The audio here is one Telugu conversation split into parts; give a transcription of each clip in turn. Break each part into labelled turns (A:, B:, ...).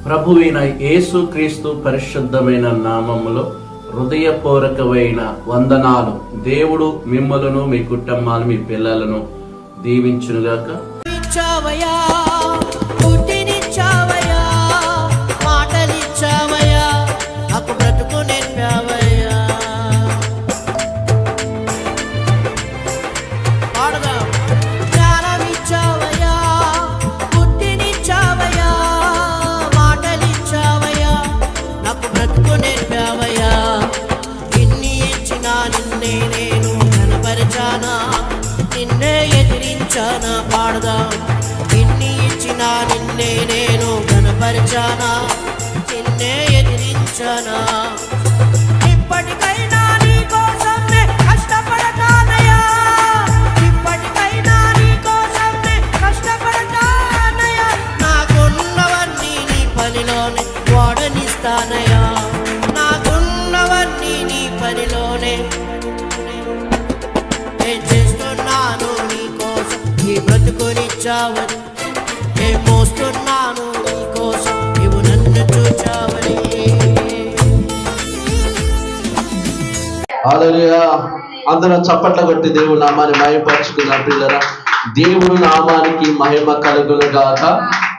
A: ప్రభువైన యేసు క్రీస్తు పరిశుద్ధమైన నామములో హృదయపూర్వకమైన వందనాలు. దేవుడు మిమ్మలను, మీ కుటుంబాలు, మీ పిల్లలను దీవించునుగాక.
B: నిన్నే ఎదిరించానా పాడదా, నిన్ని ఇచ్చిన నిన్నే నేను కనపరిచానా, నిన్నే ఎదిరించానా. ఇప్పటికైనా నీ కోసమే కష్టపడతానయ్యా, ఇప్పటికైనా నీ కోసమే కష్టపడతానయ్యా. నాకున్నవన్నీ నీ పనిలోనే వాడనిస్తానయ్యా, నాకున్నవన్నీ నీ పనిలోనే చేస్తున్నాను. నీ కోసం నీ బ్రతుకునిచ్చావని, నేను మోస్తున్నాను నీ కోసం నీవు నన్ను చూచావని.
C: హల్లెలూయా. అందరం చప్పట్ల కొట్టి దేవుడు నామాన్ని మహిమపరచుకుందాం పిల్లరా. దేవుడు నామానికి మహిమ కలుగును గాక.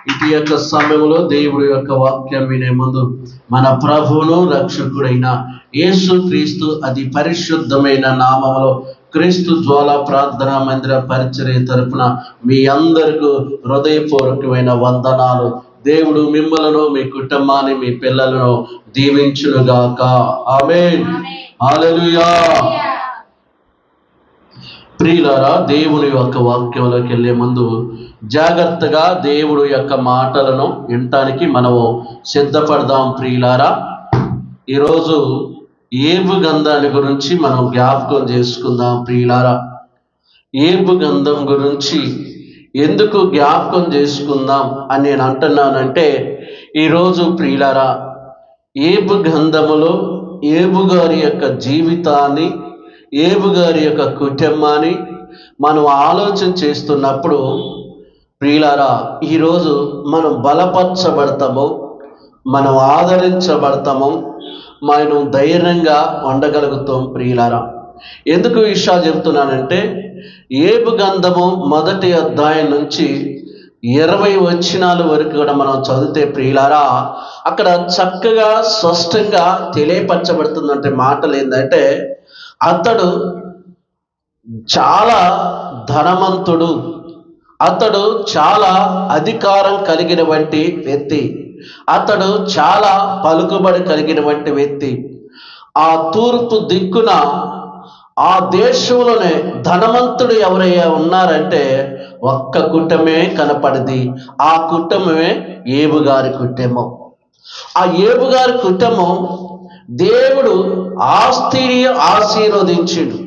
C: ఇటు యొక్క సమయంలో దేవుడి యొక్క వాక్యం వినే ముందు మన ప్రభువును రక్షకుడైన యేసు క్రీస్తు అతి పరిశుద్ధమైన నామములో క్రీస్తు జ్వాల ప్రార్థనా మందిర పరిచర్య తరపున మీ అందరికీ హృదయపూర్వకమైన వందనాలు. దేవుడు మిమ్మలను, మీ కుటుంబాన్ని, మీ పిల్లలను దీవించునుగాక. ఆమేన్. హల్లెలూయా. ప్రియులారా, దేవుని యొక్క వాక్యంలోకి వెళ్ళే ముందు జాగ్రత్తగా దేవుడు యొక్క మాటలను వినటానికి మనము సిద్ధపడదాం. ప్రియులారా, ఈరోజు ఏబు గంధాన్ని గురించి మనం జ్ఞాపకం చేసుకుందాం. ప్రియులారా, ఏబు గంధం గురించి ఎందుకు జ్ఞాపకం చేసుకుందాం అని నేను అంటున్నానంటే, ఈరోజు ప్రియులారా, ఏబు గంధములో ఏబు గారి యొక్క జీవితాన్ని, ఏబు గారి యొక్క కుటుంబాన్ని మనం ఆలోచన చేస్తున్నప్పుడు ప్రియులారా, ఈరోజు మనం బలపరచబడతాము, మనం ఆదరించబడతాము, మనం ధైర్యంగా ఉండగలుగుతాం. ప్రియులారా, ఎందుకు ఈ విషయాలు చెప్తున్నానంటే, ఏబు గంధము 1వ అధ్యాయం నుంచి 20 వచనాల వరకు కూడా మనం చదివితే ప్రియులారా, అక్కడ చక్కగా స్పష్టంగా తెలియపరచబడుతుందంటే మాటలు ఏంటంటే, అతడు చాలా ధనవంతుడు, అతడు చాలా అధికారం కలిగినటువంటి వ్యక్తి, అతడు చాలా పలుకుబడి కలిగినటువంటి వ్యక్తి. ఆ తూర్పు దిక్కున ఆ దేశంలోనే ధనవంతుడు ఎవరయ్యా ఉన్నారంటే ఒక్క కుటుంబమే కనపడింది. ఆ కుటుంబమే ఏబు గారి కుటుంబం. ఆ ఏబు గారి కుటుంబం దేవుడు ఆస్తిని ఆశీర్వదించిండు,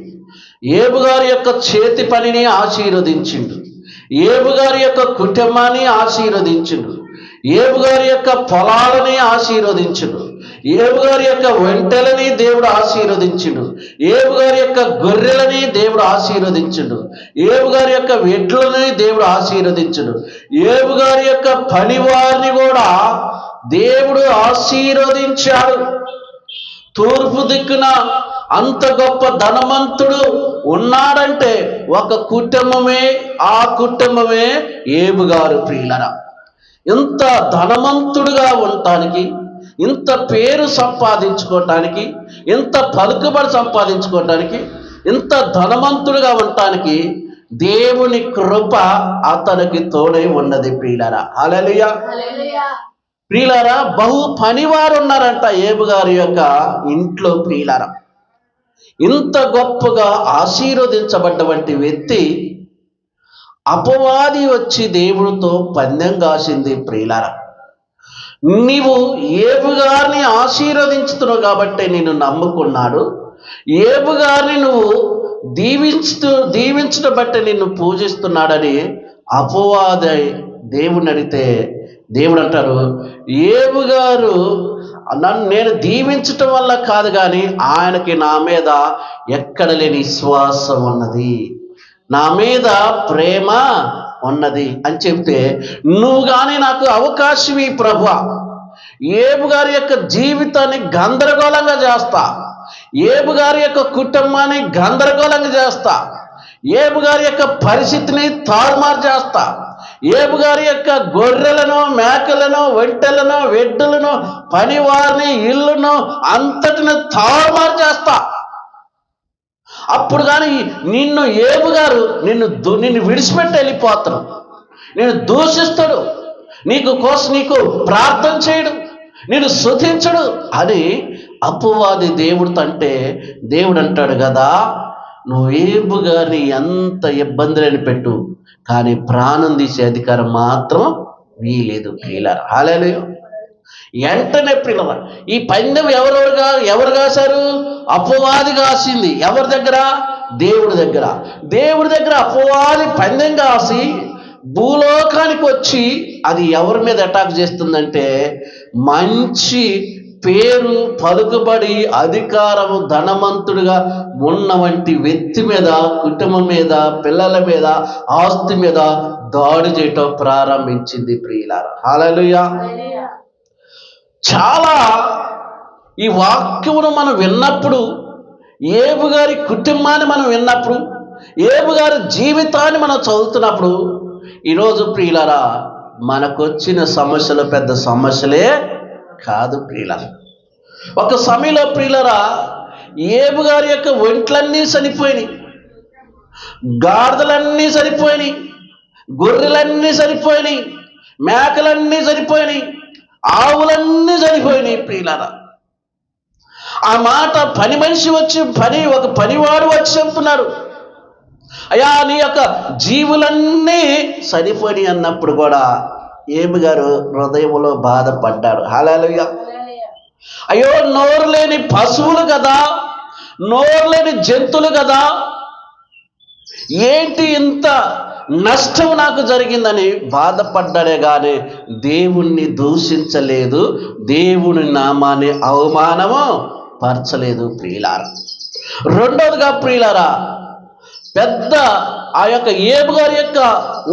C: ఏబు గారి యొక్క చేతి పనిని ఆశీర్వదించిండు, ఏబు గారి యొక్క కుటుంబాన్ని ఆశీర్వదించిండు, ఏబు గారి యొక్క పొలాలని ఆశీర్వదించుడు, ఏబు గారి యొక్క ఒంటెలని దేవుడు ఆశీర్వదించుడు, ఏబు గారి యొక్క గొర్రెలని దేవుడు ఆశీర్వదించుడు, ఏబు గారి యొక్క వెడ్లని దేవుడు ఆశీర్వదించుడు, ఏబు గారి యొక్క పనివారిని కూడా దేవుడు ఆశీర్వదించాడు. తూర్పు దిక్కున అంత గొప్ప ధనవంతుడు ఉన్నాడంటే ఒక కుటుంబమే, ఆ కుటుంబమే ఏబు గారు. ప్రియులరా, ఇంత ధనవంతుడుగా ఉండటానికి, ఇంత పేరు సంపాదించుకోవటానికి, ఇంత పలుకుబడి సంపాదించుకోవటానికి, ఇంత ధనవంతుడుగా ఉండటానికి దేవుని కృప అతనికి తోడై ఉన్నది. ప్రియులరా, హల్లెలూయా. ప్రియులారా, బహు పనివారు ఉన్నారంట ఏబు గారి యొక్క ఇంట్లో. ప్రియులారా, ఇంత గొప్పగా ఆశీర్వదించబడ్డటువంటి వ్యక్తి అపవాది వచ్చి దేవుడితో పందెం కాసింది. ప్రియులారా, నీవు ఏబు గారిని ఆశీర్వదించుతున్నావు కాబట్టి నిన్ను నమ్ముకున్నాడు, ఏబు గారిని నువ్వు దీవించడం బట్టి నిన్ను పూజిస్తున్నాడని అపవాది దేవుడిని అడిగితే దేవుడు అంటారు, ఏబు గారు నేను దీవించటం వల్ల కాదు కానీ ఆయనకి నా మీద ఎక్కడ లేని విశ్వాసం ఉన్నది, నా మీద ప్రేమ ఉన్నది అని చెప్తే, నువ్వు కానీ నాకు అవకాశం ఈ ప్రభువా, ఏబు గారి యొక్క జీవితాన్ని గందరగోళంగా చేస్తా, ఏబు గారి యొక్క కుటుంబాన్ని గందరగోళంగా చేస్తా, ఏబు గారి యొక్క పరిస్థితిని తారుమారు చేస్తా, ఏబు గారి యొక్క గొర్రెలను, మేకలను, ఒంటెలను, వెడ్డులను, పనివారిని, ఇల్లును అంతటిని తారుమారు చేస్తా. అప్పుడు కానీ నిన్ను ఏబు గారు నిన్ను విడిచిపెట్టి వెళ్ళిపోతాడు, నిన్ను దూషిస్తాడు, నీకు ప్రార్థన చేయడు, నేను స్తుతించడు అని అపవాది దేవుడితో అంటే, దేవుడు అంటాడు కదా, నువ్వు ఏబు గారిని ఎంత ఇబ్బందులని పెట్టు, కానీ ప్రాణం తీసే అధికారం మాత్రం వీలేదు ప్రియులారా. హల్లెలూయా. వెంటనే ప్రియులారా, ఈ పందెం ఎవరు కాశారు? అపవాది కాసింది. ఎవరి దగ్గర? దేవుడి దగ్గర. దేవుడి దగ్గర అపవాది పందెం కాసి భూలోకానికి వచ్చి అది ఎవరి మీద అటాక్ చేస్తుందంటే, మంచి పేరు, పలుకుబడి, అధికారము, ధనవంతుడిగా ఉన్న వంటి వ్యక్తి మీద, కుటుంబం మీద, పిల్లల మీద, ఆస్తి మీద దాడి చేయటం ప్రారంభించింది ప్రియులారా. హల్లెలూయా. చాలా ఈ వాక్యమును మనం విన్నప్పుడు, ఏబు గారి కుటుంబాన్ని మనం విన్నప్పుడు, ఏబు గారి జీవితాన్ని మనం చదువుతున్నప్పుడు, ఈరోజు ప్రియులారా మనకొచ్చిన సమస్యలు పెద్ద సమస్యలే కాదు ప్రియులారా. ఒక సమయంలో ప్రియులారా ఏబు గారి యొక్క ఒంట్లన్నీ చనిపోయినాయి, గాడిదలన్నీ చనిపోయినాయి, గొర్రెలన్నీ చనిపోయినాయి, మేకలన్నీ చనిపోయినాయి, ఆవులన్నీ చనిపోయినాయి ప్రియులారా. ఆ మాట పని మనిషి వచ్చి ఒక పనివాడు వచ్చి చెప్తున్నాడు, అయ్యా నీ యొక్క జీవులన్నీ చనిపోయి అన్నప్పుడు కూడా ఏబు గారు హృదయంలో బాధపడ్డాడు. హల్లెలూయా. అయ్యో, నోరు లేని పశువులు కదా, నోరు లేని జంతువులు కదా, ఏంటి ఇంత నష్టం నాకు జరిగిందని బాధపడ్డాడే కానీ దేవుణ్ణి దూషించలేదు, దేవుని నామాన్ని అవమానము పరచలేదు ప్రియులారా. రెండోదిగా ప్రియులారా, పెద్ద ఆ యొక్క ఏబు గారి యొక్క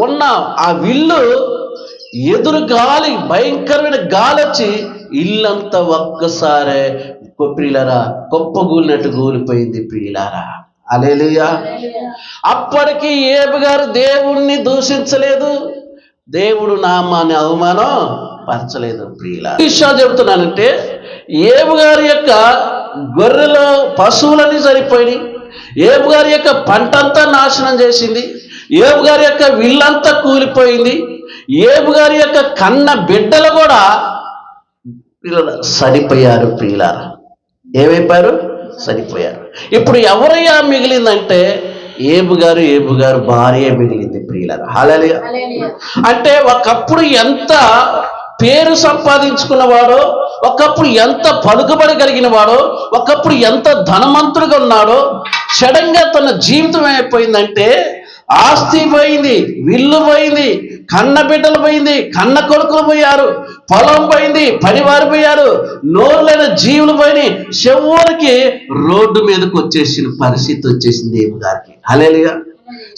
C: ఉన్న ఆ విల్లు ఎదురు గాలి, భయంకరమైన గాలి వచ్చి ఇల్లంతా ఒక్కసారే ప్రియులారా కుప్పగూలినట్టు కూలిపోయింది ప్రియులారా. హల్లెలూయా. అప్పటికి ఏబు గారు దేవుణ్ణి దూషించలేదు, దేవుడు నామాన్ని అవమానం పరచలేదు ప్రియులారా. విషయాలు చెబుతున్నానంటే, ఏబు గారి యొక్క గొర్రెలు, పశువులన్నీ సరిపోయినాయి, ఏబు గారి యొక్క పంటంతా నాశనం చేసింది, ఏబు గారి యొక్క విల్లంతా కూలిపోయింది, ఏబు గారి యొక్క కన్న బిడ్డలు కూడా సరిపోయారు ప్రియులారా. ఏమైపోయారు? సరిపోయారు. ఇప్పుడు ఎవరయ్యా మిగిలిందంటే ఏబు గారు భార్య మిగిలింది ప్రియులారా. హల్లెలూయా. అంటే ఒకప్పుడు ఎంత పేరు సంపాదించుకున్నవాడో, ఒకప్పుడు ఎంత పలుకుబడి కలిగిన వాడో, ఒకప్పుడు ఎంత ధనవంతుడిగా ఉన్నాడో, సడన్గా తన జీవితం ఏమైపోయిందంటే, ఆస్తి పోయింది, విల్లు పోయింది, కన్న బిడ్డలు పోయింది, కన్న కొడుకులు పోయారు, పొలం పోయింది, పనివారు పోయారు, నోరు లేని జీవులు పోయినాయి, చివరికి రోడ్డు మీదకి వచ్చేసిన పరిస్థితి వచ్చేసింది ఏబు గారికి. హల్లెలూయా.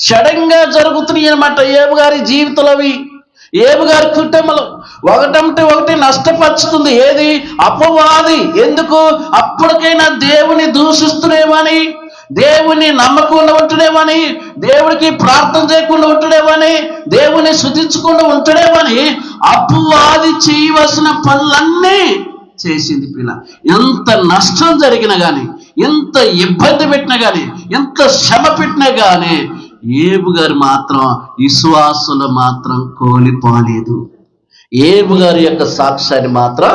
C: సడన్గా జరుగుతున్నాయి అన్నమాట ఏబు గారి జీవితంలో. అవి ఏబు గారి కుటుంబంలో ఒకటంటే ఒకటి నష్టపరుచుతుంది. ఏది? అపవాది. ఎందుకు? అప్పటికైనా దేవుని దూషిస్తున్నామని, దేవుని నమ్మకుండా ఉంటుడేమని, దేవుడికి ప్రార్థన చేయకుండా ఉంటుడేమని, దేవుని స్తుతించకుండా ఉంటుడేమని అపవాది చేయవలసిన పనులన్నీ చేసింది పిల్ల. ఎంత నష్టం జరిగినా కానీ, ఎంత ఇబ్బంది పెట్టినా కానీ, ఎంత శ్రమ పెట్టినా కానీ ఏబు గారు మాత్రం విశ్వాసులు మాత్రం కోల్పోలేదు. ఏబు గారి యొక్క సాక్ష్యాన్ని మాత్రం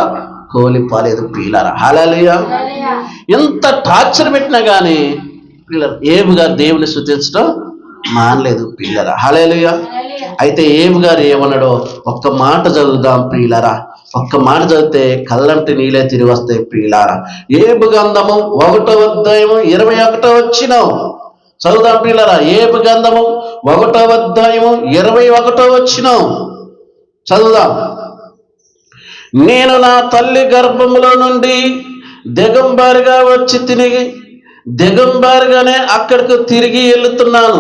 C: కోల్పోలేదు ప్రియులారా. హల్లెలూయా. ఎంత టార్చర్ పెట్టినా కానీ ఏబు గారు దేవుని స్తుతించడం మానలేదు ప్రియులారా. హల్లెలూయా. అయితే ఏబు గారు ఏమన్నాడో ఒక్క మాట చదువుదాం ప్రియులారా. ఒక్క మాట చదివితే కళ్ళంటి నీళ్ళే తిరిగి వస్తాయి ప్రియులారా. ఏబు గ్రంథము 1వ అధ్యాయము 21వ వచనం చదువుదాం ప్రియులారా. ఏబు గ్రంథము 1వ అధ్యాయము 21వ వచనం చదువుదాం. నేను నా తల్లి గర్భములో నుండి దిగంబారుగా వచ్చి తిరిగి దిగంబారుగానే అక్కడికి తిరిగి వెళుతున్నాను.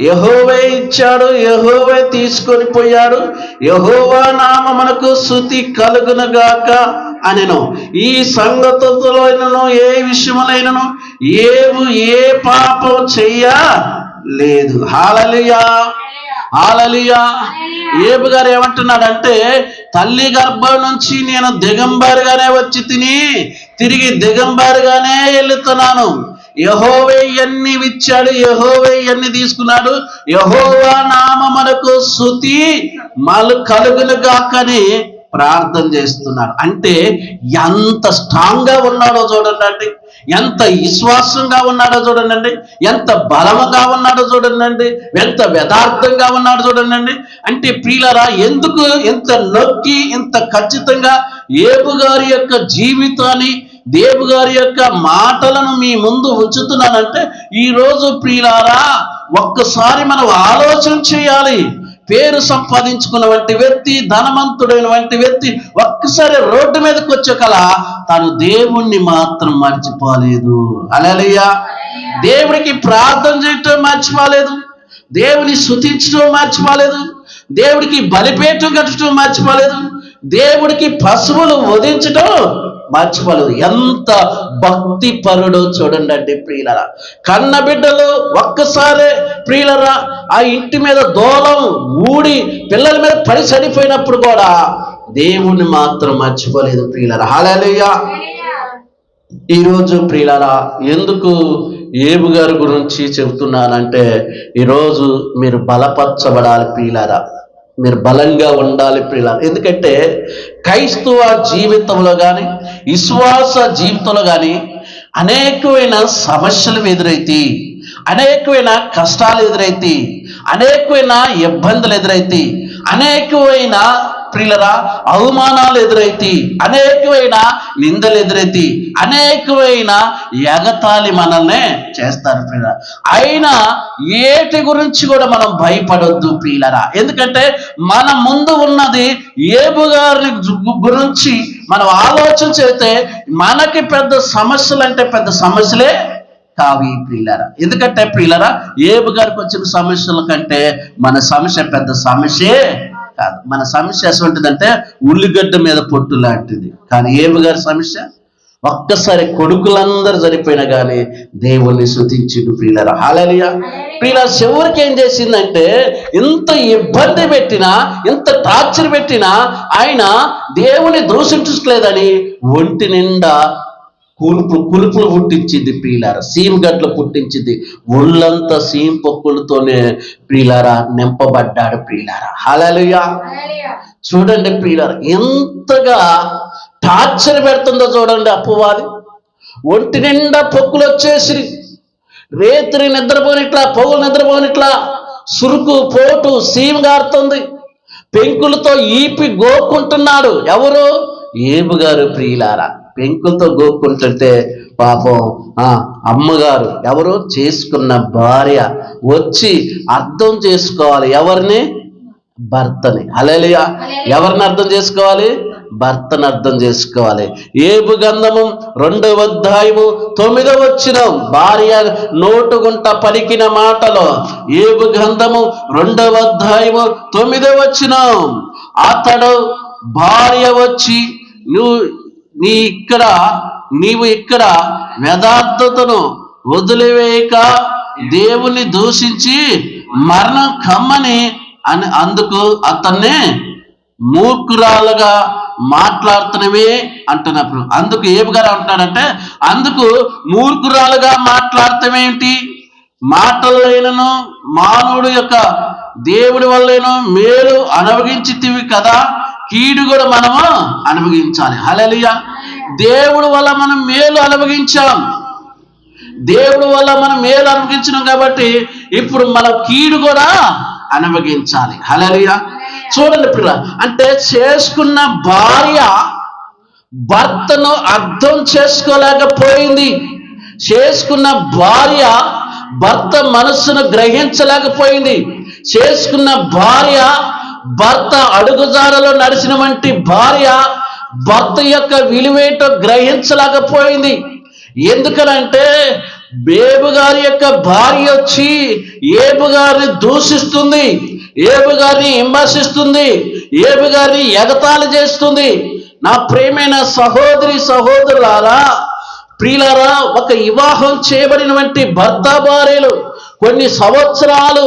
C: యెహోవే ఇచ్చాడు, యెహోవే తీసుకొని పోయాడు, యెహోవా నామమునకు స్తుతి కలుగునుగాక అనెను. ఈ సంగతులైనను ఏ విషయములైనను ఏ పాపం చెయ్యలేదు. హల్లెలూయా, హల్లెలూయా. ఏబు గారు ఏమంటున్నాడంటే, తల్లి గర్భం నుంచి నేను దిగంబరిగానే వచ్చి తిరిగి దిగంబరిగానే వెళుతున్నాను. యెహోవే ఇవన్నీ ఇచ్చాడు, యెహోవే ఇవన్నీ తీసుకున్నాడు, యెహోవా నామమునకు స్తుతి కలుగునుగాకని ప్రార్థన చేస్తున్నాడు. అంటే ఎంత స్ట్రాంగ్ గా ఉన్నాడో చూడండి, ఎంత విశ్వాసంగా ఉన్నాడో చూడండి, ఎంత బలముగా ఉన్నాడో చూడండి, ఎంత యథార్థంగా ఉన్నాడో చూడండి. అంటే ప్రియులారా, ఎందుకు ఇంత నొక్కి ఇంత ఖచ్చితంగా ఏబు గారి యొక్క జీవితాన్ని, దేవు గారి యొక్క మాటలను మీ ముందు ఉంచుతున్నానంటే, ఈరోజు ప్రియులారా ఒక్కసారి మనం ఆలోచన చేయాలి. పేరు సంపాదించుకున్న వంటి వ్యక్తి, ధనవంతుడైన వంటి వ్యక్తి ఒక్కసారి రోడ్డు మీదకి వచ్చే కల తను దేవుణ్ణి మాత్రం మర్చిపోలేదు. హల్లెలూయా. దేవుడికి ప్రార్థన చేయటం మర్చిపోలేదు, దేవుని స్తుతించడం మర్చిపోలేదు, దేవుడికి బలిపీఠం కట్టడం మర్చిపోలేదు, దేవుడికి పశువులు వధించడం మర్చిపోలేదు. ఎంత భక్తి పరుడో చూడండి ప్రియులరా. కన్న బిడ్డలు ఒక్కసారి ప్రియులరా ఆ ఇంటి మీద దూలం ఊడి పిల్లల మీద పడి చనిపోయినప్పుడు కూడా దేవుణ్ణి మాత్రం మర్చిపోలేదు ప్రియులరా. హల్లెలూయా. ఈరోజు ప్రియులరా ఎందుకు ఏబు గారి గురించి చెబుతున్నానంటే, ఈరోజు మీరు బలపరచబడాలి ప్రియులరా, మీరు బలంగా ఉండాలి ప్రియులారా. ఎందుకంటే క్రైస్తవ జీవితంలో కానీ విశ్వాస జీవితంలో కానీ అనేకమైన సమస్యలు ఎదురైతే, అనేకమైన కష్టాలు ఎదురైతే, అనేకమైన ఇబ్బందులు ఎదురైతే, అనేకమైన ప్రియులరా అవమానాలు ఎదురైతే, అనేకమైన నిందలు ఎదురైతే, అనేకమైన ఎగతాళి మనల్ని చేస్తారు ప్రియులరా. అయినా ఏటి గురించి కూడా మనం భయపడొద్దు ప్రియులరా. ఎందుకంటే మన ముందు ఉన్నది ఏబు గారి గురించి మనం ఆలోచన చేస్తే మనకి పెద్ద సమస్యలు అంటే పెద్ద సమస్యలే కావి ప్రియులరా. ఎందుకంటే ప్రియులరా ఏబు గారికి వచ్చిన సమస్యల కంటే మన సమస్య పెద్ద సమస్యే కాదు. మన సమస్య ఎటువంటిదంటే ఉల్లిగడ్డ మీద పొట్టు లాంటిది. కానీ ఏబు గారి సమస్య ఒక్కసారి కొడుకులందరూ చనిపోయినా కానీ దేవుణ్ణి స్తుతించిండు ప్రియులరా. హల్లెలూయా. ప్రియులరా చివరికి ఏం చేసిందంటే, ఇంత ఇబ్బంది పెట్టినా, ఇంత టార్చర్ పెట్టినా ఆయన దేవుని దూషించలేదని ఒంటి నిండా కులుపులు పుట్టించింది ప్రియులారా, సీమగడ్లు పుట్టించింది, ఒళ్ళంతా సీమ పొక్కులతోనే ప్రియులారా నింపబడ్డాడు ప్రియులారా. హల్లెలూయా. చూడండి ప్రియులారా ఎంతగా టార్చర్ పెడుతుందో చూడండి అపవాది. ఒంటి నిండా పొక్కులు వచ్చేసి రేత్రి నిద్రపోనిట్లా, పౌలు నిద్రపోనిట్లా, సురుకు పోటు సీమ గారుతుంది, పెంకులతో ఈపి గోక్కుంటున్నాడు. ఎవరు? ఏబు గారు ప్రియులారా. పెంకులతో గోక్కుంటుంటే పాపం అమ్మగారు, ఎవరు? చేసుకున్న భార్య వచ్చి అర్థం చేసుకోవాలి. ఎవరిని? భర్తని. హల్లెలూయా. ఎవరిని అర్థం చేసుకోవాలి? భర్తను అర్థం చేసుకోవాలి. ఏబు గ్రంథము 2వ అధ్యాయము 9వ వచనం, భార్య నోటుగుంట పలికిన మాటలో. ఏబు గ్రంథము 2వ అధ్యాయము 9వ వచనం, అతడు భార్య వచ్చి నీవు ఇక్కడ యథార్థతను వదిలివేయక దేవుని దూషించి మరణం కమ్మని అని అందుకు అతన్ని మూర్ఖురాలుగా మాట్లాడుతున్నవే అంటున్నప్పుడు, అందుకు ఏబు గారు అంటున్నాడంటే, అందుకు మూర్ఖురాలుగా మాట్లాడతామేంటి? మాటలైనను మానవుడు యొక్క దేవుడి వల్లేను మేలు అనుభవించితివి కదా, కీడు కూడా మనము అనుభవించాలి. హల్లెలూయా. దేవుడి వల్ల మనం మేలు అనుభవించాం, దేవుడి వల్ల మనం మేలు అనుభవించినాం కాబట్టి ఇప్పుడు మనం కీడు కూడా అనుభవించాలి. హల్లెలూయా. చూడండి పిల్ల, అంటే చేసుకున్న భార్య భర్తను అర్థం చేసుకోలేకపోయింది. చేసుకున్న భార్య భర్త మనస్సును గ్రహించలేకపోయింది. చేసుకున్న భార్య భర్త అడుగుజాడలో నడిచిన వంటి భార్య భర్త యొక్క విలువేటో గ్రహించలేకపోయింది. ఎందుకనంటే ఏబు గారి యొక్క భార్య వచ్చి ఏబు గారిని దూషిస్తుంది, ఏబు గారిని విమర్శిస్తుంది, ఏబు గారిని ఎగతాళి చేస్తుంది. నా ప్రియమైన సహోదరి సహోదరులారా, ప్రియులారా, ఒక వివాహం చేయబడినటువంటి భర్త భార్యలు కొన్ని సంవత్సరాలు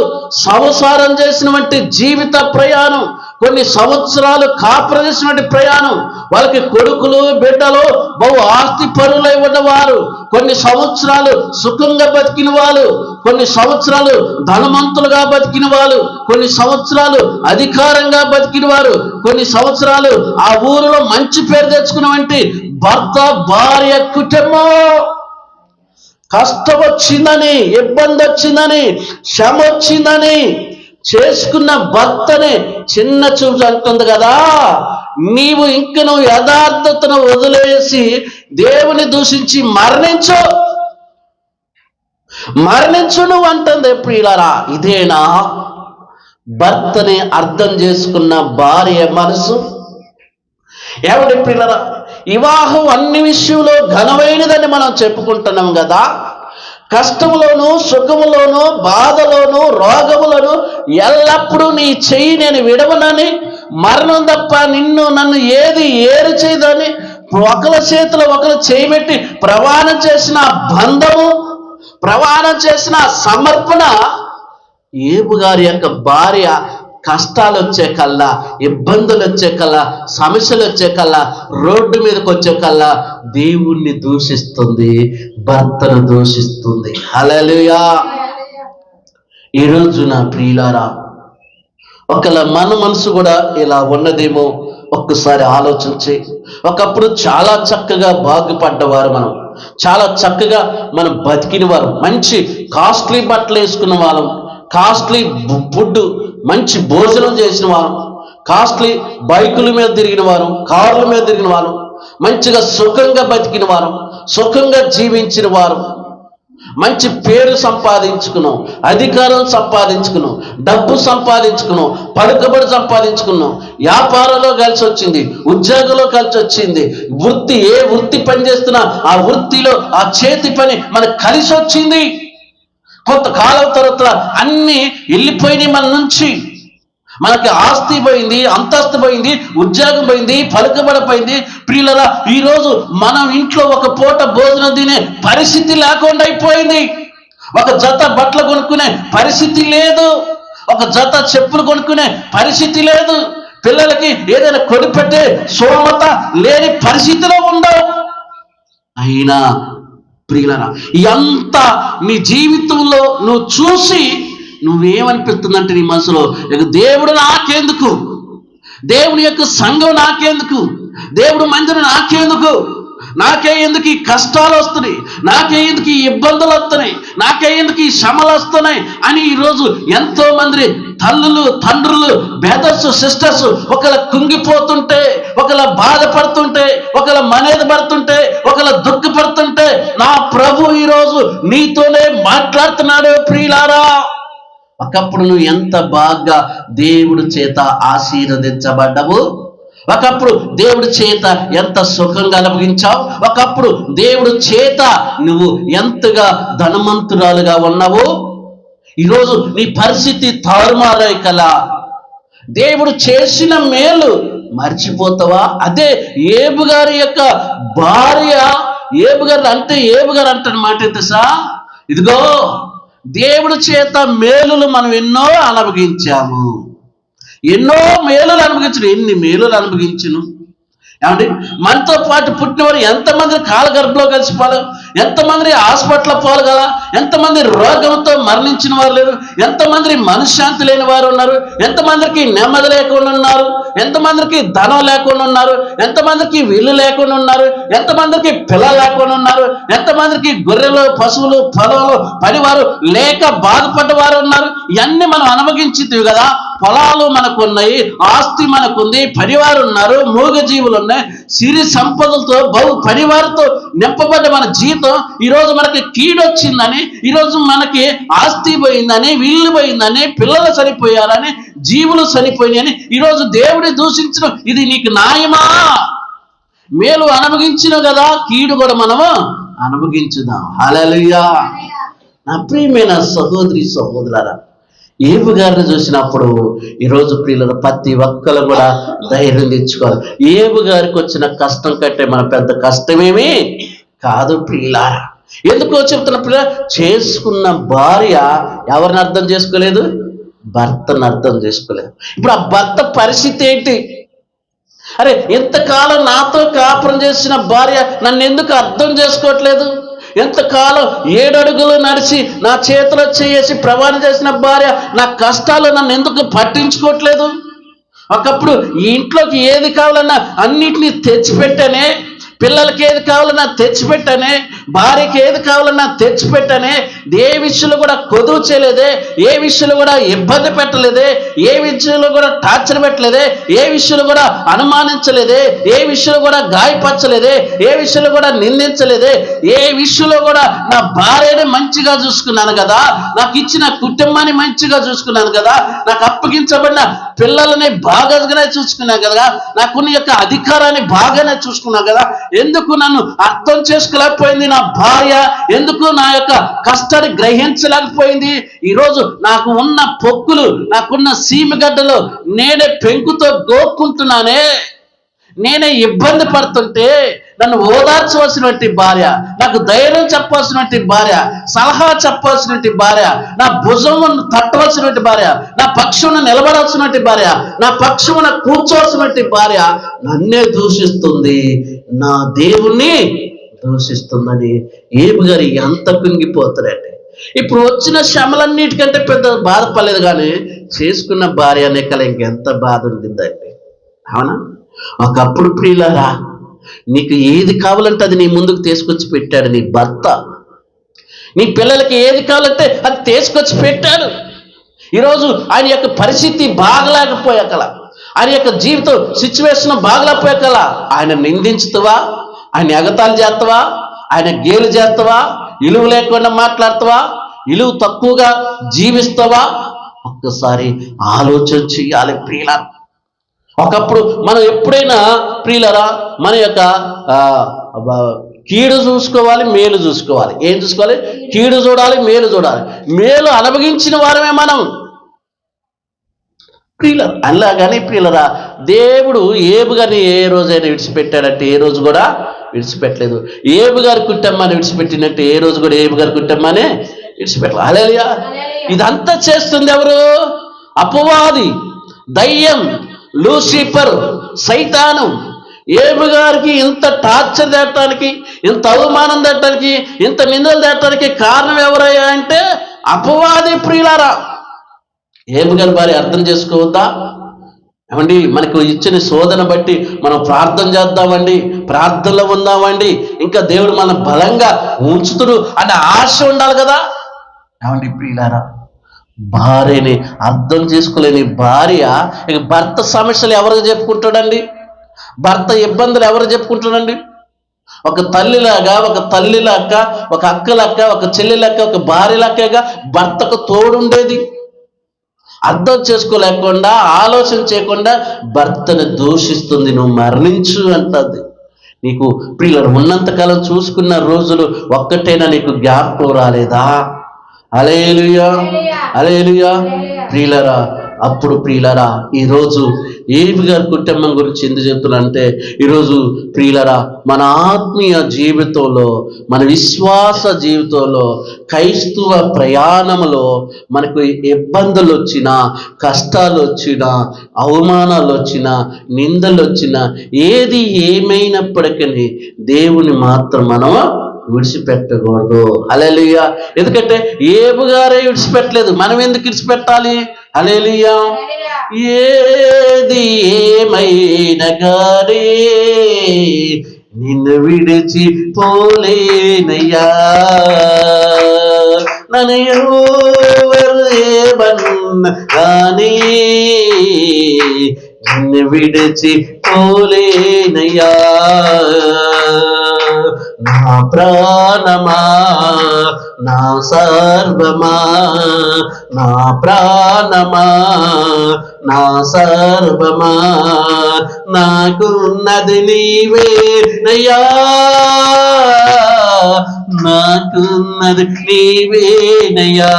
C: సంసారం చేసినటువంటి జీవిత ప్రయాణం, కొన్ని సంవత్సరాలు కాపురం చేసినటువంటి ప్రయాణం, వాళ్ళకి కొడుకులు బిడ్డలు బహు ఆస్తి పరులై ఉన్నవారు, కొన్ని సంవత్సరాలు సుఖంగా బతికిన వాళ్ళు, కొన్ని సంవత్సరాలు ధనవంతులుగా బతికిన వాళ్ళు, కొన్ని సంవత్సరాలు అధికారంగా బతికిన వారు, కొన్ని సంవత్సరాలు ఆ ఊరిలో మంచి పేరు తెచ్చుకున్నటువంటి భర్త భార్య కుటుంబం కష్టం వచ్చిందని, ఇబ్బంది వచ్చిందని, శ్రమ వచ్చిందని చేసుకున్న భర్తని చిన్న చూపు అంటుంది కదా. నీవు నువ్వు యథార్థతను వదిలేసి దేవుని దూషించి మరణించు నువ్వు అంటుంది. ప్రియులారా, ఇదేనా భర్తని అర్థం చేసుకున్న భార్య మనసు? ఏమండి ప్రియులారా, వివాహం అన్ని విషయంలో ఘనమైనదని మనం చెప్పుకుంటున్నాం కదా. కష్టములోను సుఖములోను బాధలోను రోగములను ఎల్లప్పుడూ నీ చెయ్యి నేను విడవనని, మరణం తప్ప నన్ను ఏది ఏరు చేయదని ఒకరి చేతిలో ఒకరు చేయబెట్టి ప్రమాణం చేసిన బంధము, ప్రమాణం చేసిన సమర్పణ ఏబు గారి యొక్క భార్య కష్టాలు వచ్చే కల్లా, ఇబ్బందులు వచ్చే కల్లా, సమస్యలు వచ్చే కల్లా, రోడ్డు మీదకి వచ్చే కల్లా దేవుణ్ణి దూషిస్తుంది, భర్తను దూషిస్తుంది. హల్లెలూయా. ఈరోజు నా ప్రియులారా, ఒకవేళ మన మనసు కూడా ఇలా ఉన్నదేమో ఒక్కసారి ఆలోచించి. ఒకప్పుడు చాలా చక్కగా బాగుపడ్డవారు, మనం చాలా చక్కగా మనం బతికిన వారు, మంచి కాస్ట్లీ బట్టలు వేసుకున్న వాళ్ళం, కాస్ట్లీ ఫుడ్ మంచి భోజనం చేసిన వారు, కాస్ట్లీ బైకుల మీద తిరిగిన వారు, కార్ల మీద తిరిగిన వారు, మంచిగా సుఖంగా బతికిన వారు, సుఖంగా జీవించిన వారు, మంచి పేరు సంపాదించుకున్నాం, అధికారం సంపాదించుకున్నాం, డబ్బు సంపాదించుకున్నాం, పలుకుబడి సంపాదించుకున్నాం, వ్యాపారంలో కలిసి వచ్చింది, ఉద్యోగంలో కలిసి వచ్చింది, ఏ వృత్తి పని చేస్తున్నా ఆ వృత్తిలో ఆ చేతి పని మనకు కలిసి వచ్చింది. కొంతకాలం తర్వాత అన్ని వెళ్ళిపోయినాయి మన నుంచి. మనకి ఆస్తి పోయింది, అంతస్తు పోయింది, ఉద్యోగం పోయింది, పలుకుబడి పోయింది. ప్రియులారా, ఈరోజు మనం ఇంట్లో ఒక పూట భోజనం తినే పరిస్థితి లేకుండా అయిపోయింది. ఒక జత బట్టలు కొనుక్కునే పరిస్థితి లేదు, ఒక జత చెప్పులు కొనుక్కునే పరిస్థితి లేదు, పిల్లలకి ఏదైనా కొనిపెట్టే సోమత లేని పరిస్థితిలో ఉండవు. అయినా ప్రియులారా, ఎంత నీ జీవితంలో నువ్వు చూసి నువ్వేమనిపిస్తుందంటే నీ మనసులో, దేవుడు నాకెందుకు, దేవుని యొక్క సంఘం నాకెందుకు, దేవుడు మందిరం నాకెందుకు, నాకే ఎందుకు ఈ కష్టాలు వస్తున్నాయి, నాకే ఎందుకు ఈ ఇబ్బందులు వస్తున్నాయి, నాకే ఎందుకు ఈ శ్రమలు వస్తున్నాయి అని ఈరోజు ఎంతో మంది తల్లులు తండ్రులు బ్రదర్స్ సిస్టర్స్ ఒకళ్ళ కుంగిపోతుంటే, ఒకళ్ళ బాధపడుతుంటే, ఒకళ్ళ మనేది పడుతుంటే, ఒకళ్ళ దుఃఖపడుతుంటే, నా ప్రభు ఈరోజు నీతోనే మాట్లాడుతున్నాడు. ప్రియులారా, ఒకప్పుడు నువ్వు ఎంత బాగా దేవుడి చేత ఆశీర్వదించబడ్డవు, ఒకప్పుడు దేవుడి చేత ఎంత సుఖంగా అనుభవించావు, ఒకప్పుడు దేవుడి చేత నువ్వు ఎంతగా ధనవంతురాలుగా ఉన్నావు. ఈరోజు నీ పరిస్థితి తారుమారై కలా దేవుడు చేసిన మేలు మర్చిపోతావా? అదే ఏబు గారి యొక్క భార్య, ఏబు గారు అంటున్న మాట తెలుసా, ఇదిగో దేవుడి చేత మేలులు మనం ఎన్నో అనుభవించాము, ఎన్నో మేలులు అనుభవించను. ఎన్ని మేలులు అనుభవించును ఏమండి? మనతో పాటు పుట్టినవారు ఎంతమంది కాలగర్భంలో కలిసిపోవాలి, ఎంతమంది హాస్పిటల్ పోవాలి కదా, ఎంతమంది రోగంతో మరణించిన వారు లేరు, ఎంతమంది మనశ్శాంతి లేని వారు ఉన్నారు, ఎంతమందికి నెమ్మది లేకుండా ఉన్నారు, ఎంతమందికి ధనం లేకుండా ఉన్నారు, ఎంతమందికి విల్లు లేకుండా ఉన్నారు, ఎంతమందికి పిల్లలు లేకుండా ఉన్నారు, ఎంతమందికి గొర్రెలు పశువులు పొలాలు పనివారు లేక బాధపడ్డవారు ఉన్నారు. ఇవన్నీ మనం అనుభవించింది కదా. పొలాలు మనకున్నాయి, ఆస్తి మనకుంది, పరివారు ఉన్నారు, మూగజీవులు ఉన్నాయి, సిరి సంపదలతో బహు పరివారంతో నింపబడ్డ మన జీవితం ఈరోజు మనకి కీడొచ్చిందని, ఈరోజు మనకి ఆస్తి పోయిందని, వీళ్ళు పోయిందని, పిల్లలు చనిపోయారని, జీవులు చనిపోయినాయని ఈరోజు దేవుడి దూషించడం ఇది నీకు న్యాయమా? మేలు అనుభవించిన కదా, కీడు కూడా మనము అనుభవించుదాం. హల్లెలూయా. నా ప్రియమైన సహోదరి సహోదరులారా, ఏబు గారిని చూసినప్పుడు ఈరోజు ప్రియుల ప్రతి ఒక్కరు కూడా ధైర్యం తెచ్చుకోవాలి. ఏబు గారికి వచ్చిన కష్టం కంటే మన పెద్ద కష్టమేమీ కాదు ప్రియులారా. ఎందుకో చెప్తున్న పిల్ల, చేసుకున్న భార్య ఎవరిని అర్థం చేసుకోలేదు? భర్తను అర్థం చేసుకోలేదు. ఇప్పుడు ఆ భర్త పరిస్థితి ఏంటి? అరే, ఇంతకాలం నాతో కాపురం చేసిన భార్య నన్ను ఎందుకు అర్థం చేసుకోవట్లేదు? ఎంతకాలం 7 అడుగులు నడిచి నా చేతిలో చేసి ప్రమాణం చేసిన భార్య నా కష్టాలు నన్ను ఎందుకు పట్టించుకోవట్లేదు? ఒకప్పుడు ఈ ఇంట్లోకి ఏది కావాలన్నా అన్నిటినీ తెచ్చిపెట్టానే, పిల్లలకి ఏది కావాలన్నా తెచ్చిపెట్టానే, భార్యకి ఏది కావాలన్నా తెచ్చిపెట్టానే, ఏ విషయంలో కూడా కొదువు చేయలేదే, ఏ విషయంలో కూడా ఇబ్బంది పెట్టలేదే, ఏ విషయంలో కూడా టార్చర్ పెట్టలేదే, ఏ విషయంలో కూడా అనుమానించలేదే, ఏ విషయంలో కూడా గాయపరచలేదే, ఏ విషయంలో కూడా నిందించలేదే, ఏ విషయంలో కూడా నా భార్యని మంచిగా చూసుకున్నాను కదా, నాకు ఇచ్చిన కుటుంబాన్ని మంచిగా చూసుకున్నాను కదా, నాకు అప్పగించబడిన పిల్లలని బాగానే చూసుకున్నాను కదా, నాకున్న యొక్క అధికారాన్ని బాగానే చూసుకున్నాను కదా, ఎందుకు నన్ను అర్థం చేసుకోలేకపోయింది నా భార్య? ఎందుకు నా యొక్క కష్టాన్ని గ్రహించలేకపోయింది? ఈరోజు నాకు ఉన్న పొక్కులు, నాకున్న సీమగడ్డలు నేనే పెంకుతో గోక్కుంటున్నానే, నేనే ఇబ్బంది పడుతుంటే నన్ను ఓదార్చవలసినటువంటి భార్య, నాకు ధైర్యం చెప్పవలసినటువంటి భార్య, సలహా చెప్పవలసినటువంటి భార్య, నా భుజమును తట్టవలసినటువంటి భార్య, నా పక్షమును నిలబడాల్సినటువంటి భార్య, నా పక్షమున కూర్చోవలసినటువంటి భార్య నన్నే దూషిస్తుంది, నా దేవుణ్ణి దూషిస్తుందని ఏబు గారు ఎంత కుంగిపోతారంటే. ఇప్పుడు వచ్చిన శ్రమలన్నిటికంటే పెద్ద బాధపడలేదు, కానీ చేసుకున్న భార్య నెక్కల ఇంకెంత బాధ ఉండిందంటే. అవునా? ఒకప్పుడు ప్రియులారా, నీకు ఏది కావాలంటే అది నీ ముందుకు తీసుకొచ్చి పెట్టాడు నీ భర్త. నీ పిల్లలకి ఏది కావాలంటే అది తీసుకొచ్చి పెట్టాడు. ఈరోజు ఆయన యొక్క పరిస్థితి బాగలేకపోయాకల, ఆయన యొక్క జీవితం సిచ్యువేషన్ బాగలేకపోయాకల ఆయన నిందించుతావా? ఆయన ఎగతాళి చేస్తావా? ఆయన గేలు చేస్తావా? విలువ లేకుండా మాట్లాడతావా? విలువ తక్కువగా జీవిస్తావా? ఒక్కసారి ఆలోచన చేయాలి ప్రియులారా. ఒకప్పుడు మనం ఎప్పుడైనా ప్రియులరా మన యొక్క కీడు చూసుకోవాలి, మేలు చూసుకోవాలి. ఏం చూసుకోవాలి? కీడు చూడాలి, మేలు చూడాలి. మేలు అనుభవించిన వారమే మనం ప్రియులరా. అలాగని ప్రియులరా, దేవుడు ఏబు గారిని ఏ రోజైనా విడిచిపెట్టాడంటే ఏ రోజు కూడా విడిచిపెట్టలేదు. ఏబు గారి కుటుంబాన్ని విడిచిపెట్టినట్టు ఏ రోజు కూడా ఏబు గారి కుటుంబాన్ని విడిచిపెట్టలేదు. హల్లెలూయా. ఇదంతా చేస్తుంది ఎవరు? అపవాది, దయ్యం, లూసిఫర్, సైతాను. ఏబు గారికి ఇంత టార్చర్ తేటానికి, ఇంత అవమానం తేటానికి, ఇంత నిందలు తేటానికి కారణం ఎవరయ్యా అంటే అపవాది ప్రియులారా. ఏబు గారి భార్య అర్థం చేసుకోవద్దా? ఏమండి, మనకు ఇచ్చిన శోధన బట్టి మనం ప్రార్థన చేద్దామండి, ప్రార్థనలో ఉందామండి, ఇంకా దేవుడు మనం బలంగా ఉంచుతుడు అనే ఆశ ఉండాలి కదా. ఏమండి ప్రియులారా, భార్యని అర్థం చేసుకోలేని భార్య ఇక భర్త సమస్యలు ఎవరికి చెప్పుకుంటాడండి? భర్త ఇబ్బందులు ఎవరు చెప్పుకుంటాడండి? ఒక తల్లిలాగా, ఒక తల్లి లెక్క, ఒక అక్క లెక్క, ఒక చెల్లి లెక్క, ఒక భార్య లెక్కగా భర్తకు తోడుండేది. అర్థం చేసుకోలేకుండా, ఆలోచన చేయకుండా భర్తను దూషిస్తుంది. నువ్వు మరణించు అంటది. నీకు ప్రియులు ఉన్నంతకాలం చూసుకున్న రోజులు ఒక్కటైనా నీకు జ్ఞాపకం రాలేదా? హల్లెలూయా, హల్లెలూయా. ప్రియులరా, అప్పుడు ప్రియులరా, ఈరోజు ఏబు గారి కుటుంబం గురించి ఎందుకు చెప్తున్నా ఈరోజు ప్రియులరా, మన ఆత్మీయ జీవితంలో, మన విశ్వాస జీవితంలో, క్రైస్తవ ప్రయాణంలో మనకు ఇబ్బందులు వచ్చినా, కష్టాలు వచ్చినా, అవమానాలు వచ్చినా, నిందలు వచ్చినా, ఏది ఏమైనప్పటికీ దేవుని మాత్రం మనం విడిచిపెట్టకూడదు. హల్లెలూయా. ఎందుకంటే ఏబు గారే విడిచిపెట్టలేదు, మనం ఎందుకు విడిచిపెట్టాలి? హల్లెలూయా. ఏది ఏమైనా గానీ నిన్ను విడిచి పోలేనయ్యా, నన్ను ఎవరు ఏమన్నా కానీ నిన్ను విడిచి పోలేనయ్యా. నా ప్రాణమా, నా సర్వమా, నా ప్రాణమా, నా సర్వమా, నాకున్నది నీవే నయ్యా, నాకున్నది నీవేనయ్యా.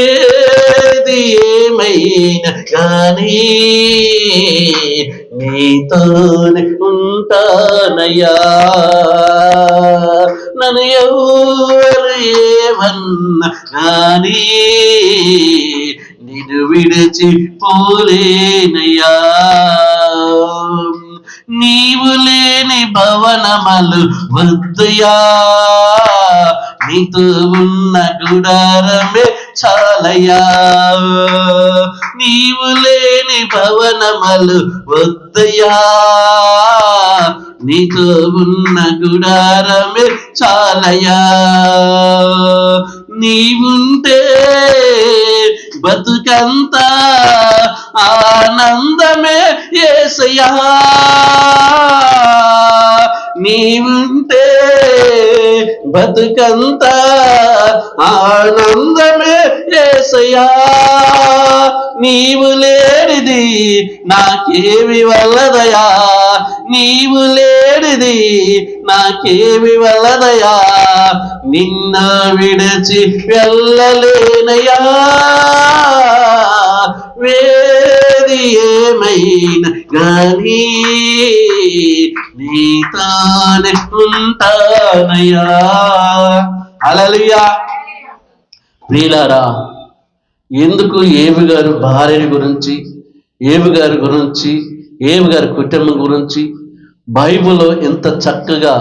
C: ఏది ఏమైనా కానీ నీతోనే ఉంటానయ్యా. నన్ను ఎవరు ఏమన్నా కానీ నిన్ను విడిచి పోలేనయ్యా. నీవు లేని భవనములు వద్దయ్యా, నీతో ఉన్న గుడారమే చాలయ్యా. నీవు లేని భవనములు వద్దయ్యా, నీతో ఉన్న గుడారమే చాలయ్యా. నీవుంటే బతుకంతా ఆనందమే యేసయ్యా. నీవుంటే బతుకంతా ఆనందమే యేసయ్యా. నీవు లేనిది నాకేమి వల్లదయా, నీవు లేనిది నాకేమి వల్లదయా. నిన్న విడిచి వెళ్ళలేనయా. వేది ఏమైనా గానీ నీతానే ఉంటానయ్యా. హల్లెలూయా. ప్రియులారా, ఎందుకు ఏవి గారు భార్యని గురించి, ఏవి గారి గురించి, ఏవి గారి కుటుంబం గురించి బైబిల్లో ఎంత చక్కగా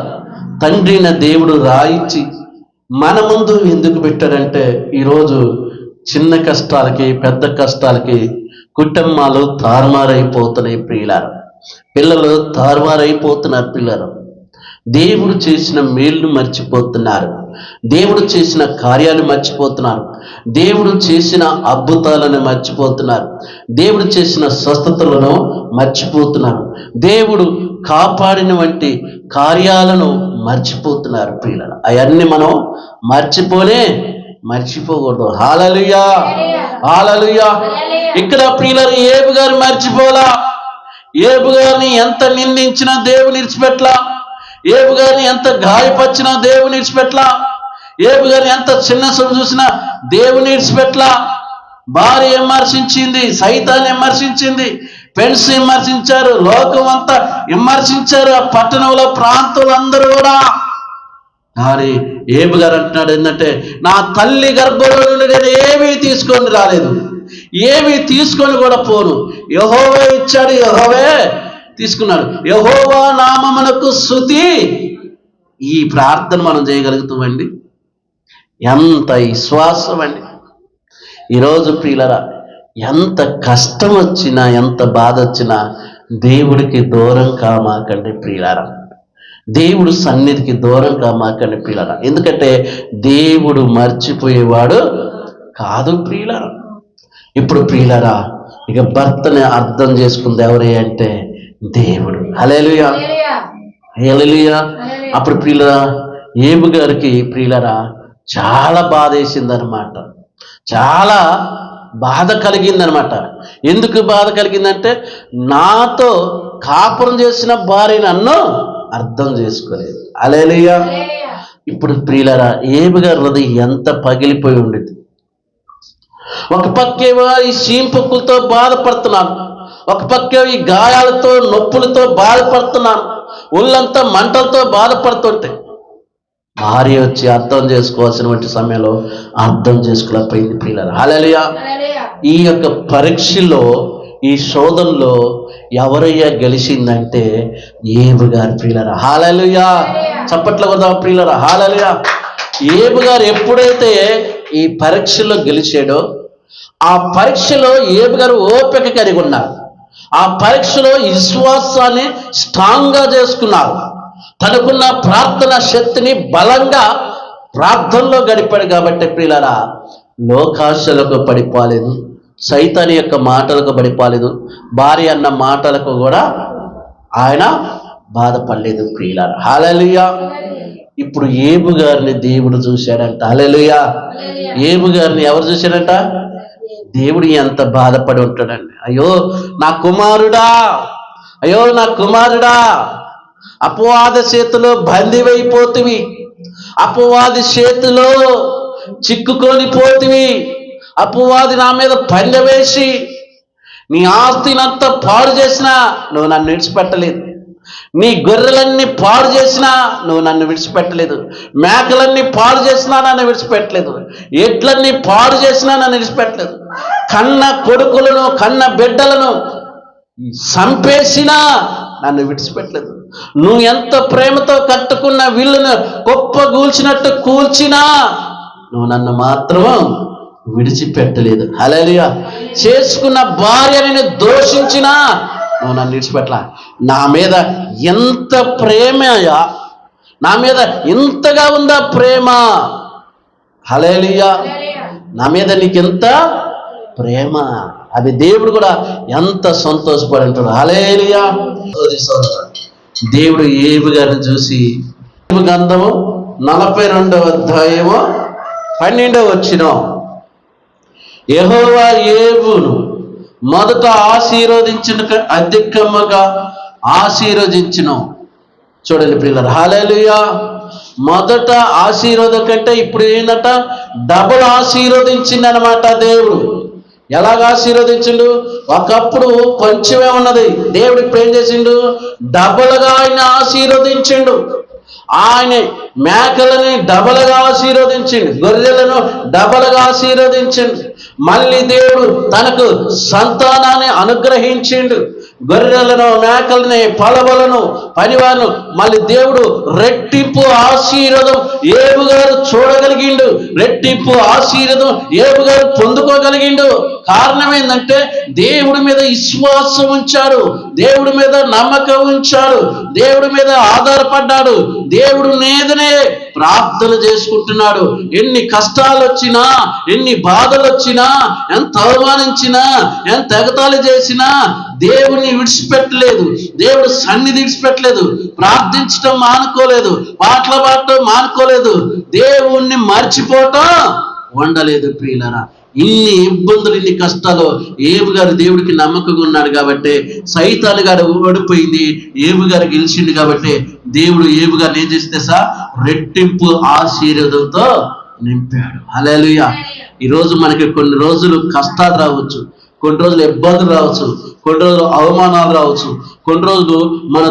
C: తండ్రి అయిన దేవుడు రాయించి మన ముందు ఎందుకు పెట్టాడంటే, ఈరోజు చిన్న కష్టాలకి పెద్ద కష్టాలకి కుటుంబాలు తారుమారైపోతున్నాయి ప్రియులారా. పిల్లలు తారుమారైపోతున్నారు. పిల్లలు దేవుడు చేసిన మేలును మర్చిపోతున్నారు, దేవుడు చేసిన కార్యాలు మర్చిపోతున్నారు, దేవుడు చేసిన అద్భుతాలను మర్చిపోతున్నారు, దేవుడు చేసిన స్వస్థతలను మర్చిపోతున్నారు, దేవుడు కాపాడిన వంటి కార్యాలను మర్చిపోతున్నారు ప్రియులారా. అవన్నీ మనం మర్చిపోకూడదు. హల్లెలూయా, హల్లెలూయా. ఇక్కడ ప్రియులారా, ఏబు గారు మర్చిపోలా. ఏబు గారిని ఎంత నిందించినా దేవుని విడిచిపెట్టలా. ఏబు గారిని ఎంత గాయపరిచినా దేవుని విడిచిపెట్టలా. ఏబు గారిని ఎంత చిన్న చూపు చూసినా దేవుని విడిచిపెట్టలా. భార్య విమర్శించింది, సైతాన్ని విమర్శించింది, ఫ్రెండ్స్ విమర్శించారు, లోకం అంతా విమర్శించారు, ఆ పట్టణంలో ప్రాంతాలు అందరూ కూడా. కానీ ఏబు గారు అంటున్నాడు ఏంటంటే, నా తల్లి గర్భంలో నుండి నేను ఏమీ తీసుకొని రాలేదు, ఏమీ తీసుకొని కూడా పోను. యెహోవా ఇచ్చాడు, యెహోవే తీసుకున్నాడు. యెహోవా నామమునకు స్తుతి. ఈ ప్రార్థన మనం చేయగలుగుతామండి. ఎంత విశ్వాసం అండి. ఈరోజు ప్రియులరా, ఎంత కష్టం వచ్చినా ఎంత బాధ వచ్చినా దేవుడికి దూరం కామాకండి ప్రియులారా. దేవుడు సన్నిధికి దూరం కామాకండి ప్రియులారా. ఎందుకంటే దేవుడు మర్చిపోయేవాడు కాదు ప్రియులారా. ఇప్పుడు ప్రియులారా, ఇక భర్తని అర్థం చేసుకుంది ఎవరే అంటే దేవుడు. హల్లెలూయా, హల్లెలూయా. అప్పుడు ప్రియులరా, ఏబు గారికి ప్రియులరా చాలా బాధ వేసిందనమాట, చాలా బాధ కలిగిందనమాట. ఎందుకు బాధ కలిగిందంటే, నాతో కాపురం చేసిన భార్య నన్ను అర్థం చేసుకోలేదు. హల్లెలూయా. ఇప్పుడు ప్రియులరా, ఏబు గారి హృదయం ఎంత పగిలిపోయి ఉండేది. ఒక పక్కేమో ఈ సీంపొక్కులతో బాధపడుతున్నాను, ఒక పక్కేమో ఈ గాయాలతో నొప్పులతో బాధపడుతున్నాను, ఒళ్ళంతా మంటలతో బాధపడుతుంటే భార్య వచ్చి అర్థం చేసుకోవాల్సినటువంటి సమయంలో అర్థం చేసుకోలేకపోయింది ప్రియులారా. హల్లెలూయా. ఈ యొక్క పరీక్షలో, ఈ శోధనలో ఎవరయ్యా గెలిచిందంటే ఏబు గారు ప్రియులారా. హల్లెలూయా. చప్పట్ల కొడదాం ప్రియులారా. హల్లెలూయా. ఏబు గారు ఎప్పుడైతే ఈ పరీక్షలో గెలిచాడో, ఆ పరీక్షలో ఏబు గారు ఓపిక కలిగి ఉన్నారు. ఆ పరీక్షలో విశ్వాసాన్ని స్ట్రాంగ్గా చేసుకున్నారు. తనకున్న ప్రార్థన శక్తిని బలంగా ప్రార్థనలో గడిపాడు. కాబట్టి ప్రియులారా, లోకాశలకు పడిపోలేదు, సైతాని యొక్క మాటలకు పడిపోలేదు, భార్య అన్న మాటలకు కూడా ఆయన బాధపడలేదు ప్రియులారా. హల్లెలూయా. ఇప్పుడు ఏబు గారిని దేవుడు చూశాడంట. హల్లెలూయా. ఏబు గారిని ఎవరు చూశాడంట? దేవుడు ఎంత బాధపడి ఉంటాడండి. అయ్యో నా కుమారుడా, అయ్యో నా కుమారుడా అపవాది చేతిలో బందీవైపోతివి, అపవాది చేతిలో చిక్కుకొని పోతివి. అపవాది నా మీద పందె వేసి నీ ఆస్తినంతా పాడు చేసినా నువ్వు నన్ను విడిచిపెట్టలేదు. నీ గొర్రెలన్నీ పాడు చేసినా నువ్వు నన్ను విడిచిపెట్టలేదు. మేకలన్నీ పాడు చేసినా నన్ను విడిచిపెట్టలేదు. ఎడ్లన్నీ పాడు చేసినా నన్ను విడిచిపెట్టలేదు. కన్న కొడుకులను కన్న బిడ్డలను చంపేసినా నన్ను విడిచిపెట్టలేదు. నువ్వు ఎంత ప్రేమతో కట్టుకున్న విల్లును కుప్పగూల్చినట్టు కూల్చినా నువ్వు నన్ను మాత్రం విడిచిపెట్టలేదు. హల్లెలూయా. చేసుకున్న భార్యని దోషించినా నువ్వు నన్ను విడిచిపెట్టలా. నా మీద ఎంత ప్రేమయా, నా మీద ఎంతగా ఉందా ప్రేమ. హల్లెలూయా. నా మీద నీకెంత ప్రేమ. అది దేవుడు కూడా ఎంత సంతోషపడి ఉంటాడు. హల్లెలూయా. దేవుడు ఏబు గారిని చూసి, గ్రంథము 42వ అధ్యాయము 12వ వచనం, యెహోవా ఏబును మొదట ఆశీర్వదించిన అధికముగా ఆశీర్వదించును. చూడండి ప్రియులారా, హల్లెలూయా. మొదట ఆశీర్వాదం కంటే ఇప్పుడు ఏంటంట, డబుల్ ఆశీర్వదించింది అనమాట దేవుడు. ఎలాగ ఆశీర్వదించిండు? ఒకప్పుడు కొంచెమే ఉన్నది, దేవుడు ఇప్పుడు ఏం చేసిండు? డబుల్గా ఆయన ఆశీర్వదించిండు. ఆయన మేకలని డబలుగా ఆశీర్వదించిండు, గొర్రెలను డబలుగా ఆశీర్వదించిండు. మళ్ళీ దేవుడు తనకు సంతానాన్ని అనుగ్రహించిండు. గొర్రెలను మేకలని పొలవలను పనివారును మళ్ళీ దేవుడు రెట్టింపు ఆశీర్వాదం ఏబు గారు చూడగలిగిండు. రెట్టింపు ఆశీర్వాదం ఏబు గారు పొందుకోగలిగిండు. కారణం ఏంటంటే దేవుడి మీద విశ్వాసం ఉంచాడు, దేవుడి మీద నమ్మకం ఉంచాడు, దేవుడి మీద ఆధారపడ్డాడు, దేవుడు మీదనే ప్రార్థన చేసుకుంటున్నాడు. ఎన్ని కష్టాలు వచ్చినా, ఎన్ని బాధలు వచ్చినా, ఎంత అవమానించినా, ఎంత ఎగతాళి చేసినా దేవుని విడిచిపెట్టలేదు. దేవుడు సన్నిధి విడిచిపెట్టలేదు. ప్రార్థించడం మానుకోలేదు, పాటలు పాడటం మానుకోలేదు, దేవుణ్ణి మర్చిపోవటం ఉండలేదు. ప్రియులారా, ఇన్ని ఇబ్బందులు, ఇన్ని కష్టాలు ఏబు గారు దేవుడికి నమ్మకంగా ఉన్నాడు కాబట్టి సైతాను గారు ఓడిపోయింది, ఏబు గారు గెలిచిండు కాబట్టి దేవుడు ఏబు గారిని ఏం చేస్తే రెట్టింపు ఆశీర్వాదంతో నింపాడు. హల్లెలూయా. ఈరోజు మనకి కొన్ని రోజులు కష్టాలు రావచ్చు, కొన్ని రోజులు ఇబ్బందులు రావచ్చు, కొన్ని రోజులు అవమానాలు రావచ్చు, కొన్ని రోజులు మన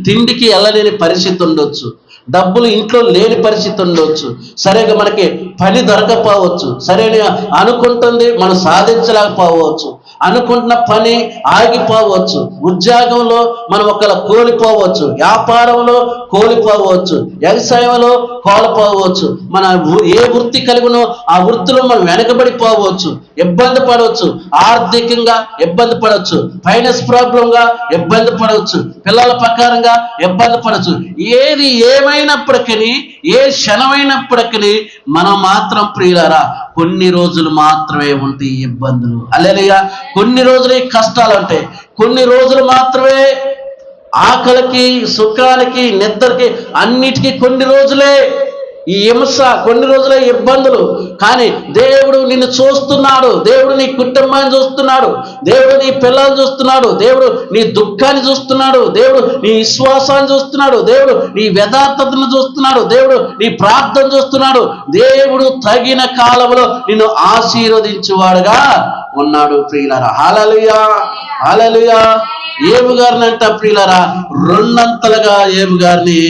C: తిండికి వెళ్ళలేని పరిస్థితి ఉండొచ్చు, డబ్బులు ఇంట్లో లేని పరిస్థితి ఉండవచ్చు, సరిగా మనకి పని దొరకపోవచ్చు, సరైన అనుకుంటుంది మనం సాధించలేకపోవచ్చు, అనుకుంటున్న పని ఆగిపోవచ్చు, ఉద్యోగంలో మనం ఒకవేళ కోల్పోవచ్చు, వ్యాపారంలో కోల్పోవచ్చు, వ్యవసాయంలో కోల్పోవచ్చు, మన ఏ వృత్తి కలిగినో ఆ వృత్తిలో మనం వెనకబడిపోవచ్చు, ఇబ్బంది పడవచ్చు, ఆర్థికంగా ఇబ్బంది పడవచ్చు, ఫైనాన్స్ ప్రాబ్లంగా ఇబ్బంది పడవచ్చు, పిల్లల ప్రకారంగా ఇబ్బంది పడవచ్చు. ఏది ఏమైనప్పటికీ, ఏ క్షణమైనప్పటికీ మనం మాత్రం ప్రియులారా కొన్ని రోజులు మాత్రమే ఉంటాయి ఇబ్బందులు. హల్లెలూయా. కొన్ని రోజులే కష్టాలు ఉంటాయి, కొన్ని రోజులు మాత్రమే ఆకలికి, సుఖానికి, నిద్రకి, అన్నిటికీ కొన్ని రోజులే ఈ హింస, కొన్ని రోజులే ఇబ్బందులు. కానీ దేవుడు నిన్ను చూస్తున్నాడు, దేవుడు నీ కుటుంబాన్ని చూస్తున్నాడు, దేవుడు నీ పిల్లల్ని చూస్తున్నాడు, దేవుడు నీ దుఃఖాన్ని చూస్తున్నాడు, దేవుడు నీ విశ్వాసాన్ని చూస్తున్నాడు, దేవుడు నీ యథార్థతను చూస్తున్నాడు, దేవుడు నీ ప్రార్థన చూస్తున్నాడు. దేవుడు తగిన కాలంలో నిన్ను ఆశీర్వదించువాడుగా ఉన్నాడు. ప్రియులారా, హల్లెలూయా, హల్లెలూయా. ఏబు గారిని అంట ప్రియులారా రెండంతలుగా ఏబు గారిని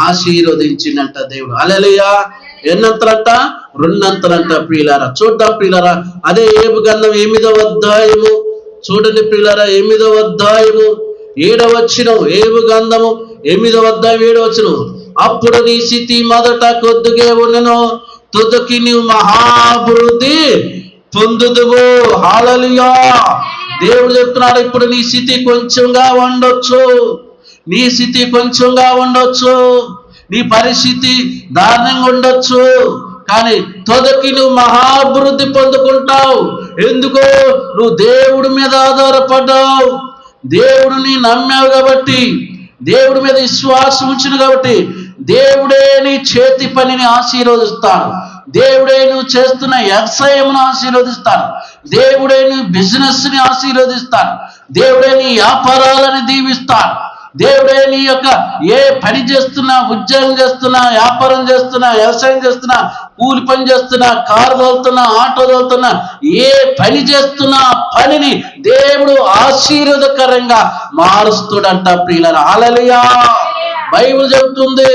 C: ఆశీర్వదించిందంట దేవుడు. హల్లెలూయా. ఎన్నంతలంట? రెండంతలంట ప్రియులారా. చూద్దాం ప్రియులారా, అదే ఏబు గ్రంథం 8వ అధ్యాయము చూడండి ప్రియులారా. 8వ అధ్యాయము 7వ వచనం, ఏబు గ్రంథము 8వ అధ్యాయం 7వ వచనం. అప్పుడు నీ స్థితి మొదట కొద్దిగా ఉండెను, తుదకి నీవు మహాభివృద్ధి పొందుదువు. హల్లెలూయా. దేవుడు చెప్తున్నాడు, ఇప్పుడు నీ స్థితి కొంచెంగా ఉండొచ్చు, నీ స్థితి కొంచెంగా ఉండొచ్చు, నీ పరిస్థితి దారుణంగా ఉండొచ్చు, కానీ తొదకి నువ్వు మహాభివృద్ధి పొందుకుంటావు. ఎందుకో నువ్వు దేవుడి మీద ఆధారపడ్డావు, దేవుడిని నమ్మావు కాబట్టి, దేవుడి మీద విశ్వాసం ఉంచిన కాబట్టి దేవుడే నీ చేతి పనిని ఆశీర్వదిస్తాడు, దేవుడే నువ్వు చేస్తున్న వ్యవసాయమును ఆశీర్వదిస్తాడు, దేవుడే నీ బిజినెస్ ని ఆశీర్వదిస్తాడు, దేవుడే నీ వ్యాపారాలను దీవిస్తాడు. దేవుడే నీ యొక్క ఏ పని చేస్తున్నా, ఉద్యోగం చేస్తున్నా, వ్యాపారం చేస్తున్నా, వ్యవసాయం చేస్తున్నా, కూలి పని చేస్తున్నా, కారు తోలుతున్నా, ఆటో తోలుతున్నా, ఏ పని చేస్తున్నా పనిని దేవుడు ఆశీర్వాదకరంగా మారుస్తుడంట ప్రియులారా. హల్లెలూయా. బైబిల్ చెబుతుంది,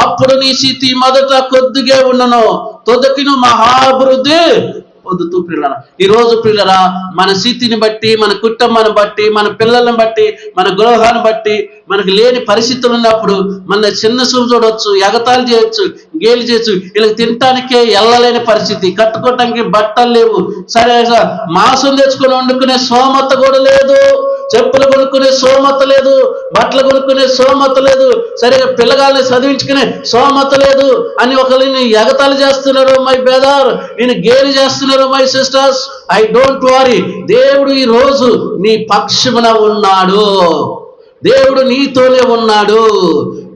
C: అప్పుడు నీ స్థితి మొదట కొద్దిగా ఉన్నను, తొదకిను మహాభివృద్ధి పొందుతూ. ప్రియులారా, ఈ రోజు ప్రియులారా, మన స్థితిని బట్టి, మన కుటుంబాన్ని బట్టి, మన పిల్లలను బట్టి, మన గృహాన్ని బట్టి మనకు లేని పరిస్థితులు ఉన్నప్పుడు మన చిన్న చూపు చూడవచ్చు, ఎగతాళి చేయొచ్చు, గేలి చేయొచ్చు. వీళ్ళకి తినటానికే వెళ్ళలేని పరిస్థితి, కట్టుకోవటానికి బట్టలు లేవు, సరే మాంసం తెచ్చుకొని వండుకునే సోమత కూడా లేదు, చెప్పులు కొనుక్కునే సోమత లేదు, బట్టలు కొనుక్కునే సోమత లేదు, సరిగా పిల్లగాళ్ళని చదివించుకునే సోమత లేదు అని ఒకరిని ఎగతాళి చేస్తున్నారు మై బ్రదర్, నేను గేలి చేస్తున్నారు my sisters. I don't worry, దేవుడు ఈ రోజు నీ పక్షమున ఉన్నాడు, దేవుడు నీతోనే ఉన్నాడు.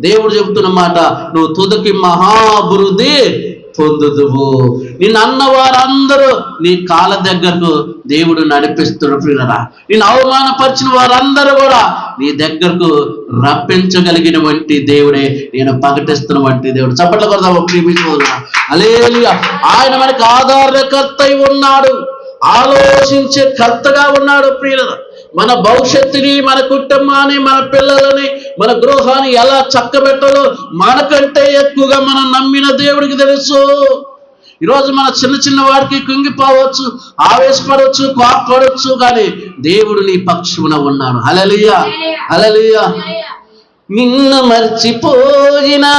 C: దేవుడు చెబుతున్న మాట, నువ్వు తుదకి మహాభివృద్ధి పొందుదువు. నిన్ను అన్న వారందరూ నీ కాళ్ళ దగ్గరకు దేవుడు నడిపిస్తుడు ప్రియులారా. నిన్ను అవమానపరిచిన వారందరూ కూడా నీ దగ్గరకు రప్పించగలిగిన వంటి దేవుడే, నేను ప్రకటిస్తున్న వంటి దేవుడు. చప్పట్ల కొడదాం ప్రియమిత్రులారా. హల్లెలూయా. ఆయన మనకు ఆధారకర్త అయి ఉన్నాడు, ఆలోచించే కర్తగా ఉన్నాడు ప్రియులారా. మన భవిష్యత్తుని, మన కుటుంబాన్ని, మన పిల్లలని, మన గృహాన్ని ఎలా చక్కబెట్టాలో మనకంటే ఎక్కువగా మనం నమ్మిన దేవుడికి తెలుసు. ఈరోజు మన చిన్న చిన్న వాడికి కుంగిపోవచ్చు, ఆవేశపడవచ్చు, కోపపడవచ్చు, కానీ దేవుడు నీ పక్షమున ఉన్నాడు. హల్లెలూయా. హల్లెలూయా. నిన్ను మర్చిపోయినా